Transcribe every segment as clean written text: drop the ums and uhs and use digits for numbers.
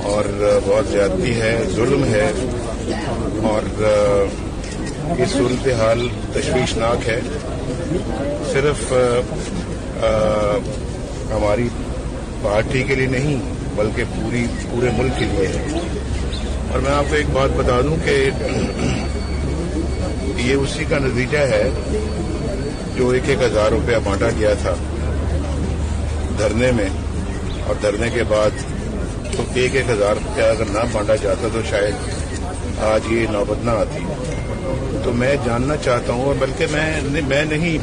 اور بہت زیادتی ہے، ظلم ہے، اور یہ صورتحال تشویشناک ہے. صرف ہماری پارٹی کے لیے نہیں بلکہ پورے ملک کے لیے ہے. اور میں آپ کو ایک بات بتا دوں کہ یہ اسی کا نتیجہ ہے جو 1,000 روپیہ بانٹا گیا تھا دھرنے میں، اور دھرنے کے بعد تو 1,000 روپیہ اگر نہ بانٹا جاتا تو شاید آج یہ نوبت نہ آتی. تو میں جاننا چاہتا ہوں، اور بلکہ میں نہیں،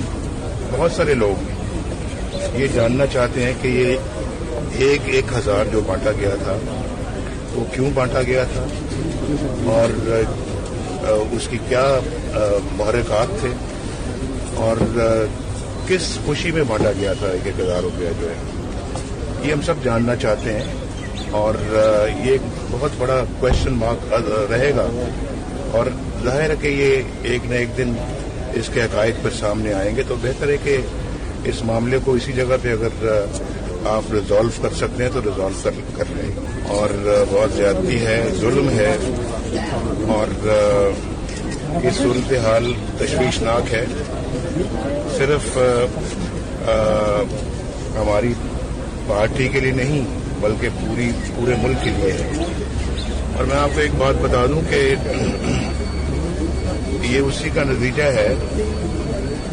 بہت سارے لوگ یہ جاننا چاہتے ہیں کہ یہ 1,000 جو بانٹا گیا تھا وہ کیوں بانٹا گیا تھا، اور اس کی کیا محرکات تھے، اور کس خوشی میں بانٹا گیا تھا 1,000 روپیہ جو ہے. یہ ہم سب جاننا چاہتے ہیں، اور یہ ایک بہت بڑا کوشچن مارک رہے گا. اور ظاہر ہے کہ یہ ایک نہ ایک دن اس کے حقائق پر سامنے آئیں گے. تو بہتر ہے کہ اس معاملے کو اسی جگہ پہ اگر آپ ریزالو کر سکتے ہیں تو ریزالو کر لیں. اور بہت زیادتی ہے، ظلم ہے، اور یہ صورتحال تشویشناک ہے. صرف ہماری پارٹی کے لیے نہیں بلکہ پورے ملک کے لیے ہے. اور میں آپ کو ایک بات بتا دوں کہ یہ اسی کا نتیجہ ہے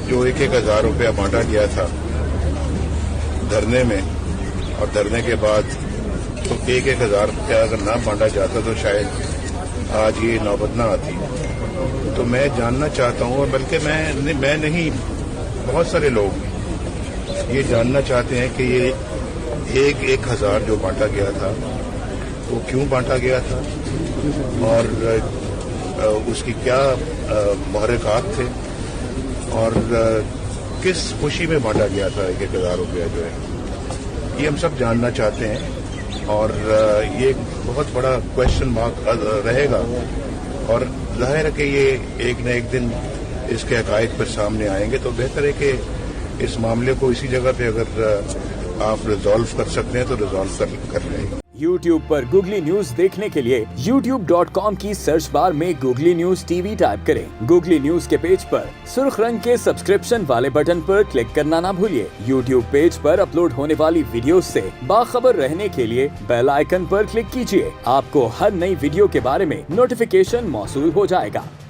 جو 1,000 روپیہ بانٹا گیا تھا دھرنے میں، اور دھرنے کے بعد تو 1,000 روپیہ اگر نہ بانٹا جاتا تو شاید آج یہ نوبت نہ آتی. تو میں جاننا چاہتا ہوں، اور بلکہ میں نہیں، بہت سارے لوگ یہ جاننا چاہتے ہیں کہ یہ 1,000 جو بانٹا گیا تھا وہ کیوں بانٹا گیا تھا، اور اس کی کیا محرکات تھے، اور کس خوشی میں بانٹا گیا تھا 1,000 روپیہ جو ہے. یہ ہم سب جاننا چاہتے ہیں، اور یہ ایک بہت بڑا کوشچن مارک رہے گا. اور ظاہر ہے کہ یہ ایک نہ ایک دن اس کے حقائق پر سامنے آئیں گے. تو بہتر ہے کہ اس معاملے کو اسی جگہ پہ اگر آپ ریزالو کر سکتے ہیں تو ریزالو کر لیں. YouTube پر گوگلی نیوز دیکھنے کے لیے youtube.com کی سرچ بار میں googly news T V type کریں. گوگلی نیوز کے پیج پر سرخ رنگ کے سبسکرپشن والے بٹن پر کلک کرنا نہ بھولیے. YouTube پیج پر اپلوڈ ہونے والی ویڈیوز سے باخبر رہنے کے لیے بیل آئیکن پر کلک کیجیے. آپ کو ہر نئی ویڈیو کے بارے میں نوٹیفیکیشن موصول ہو جائے گا.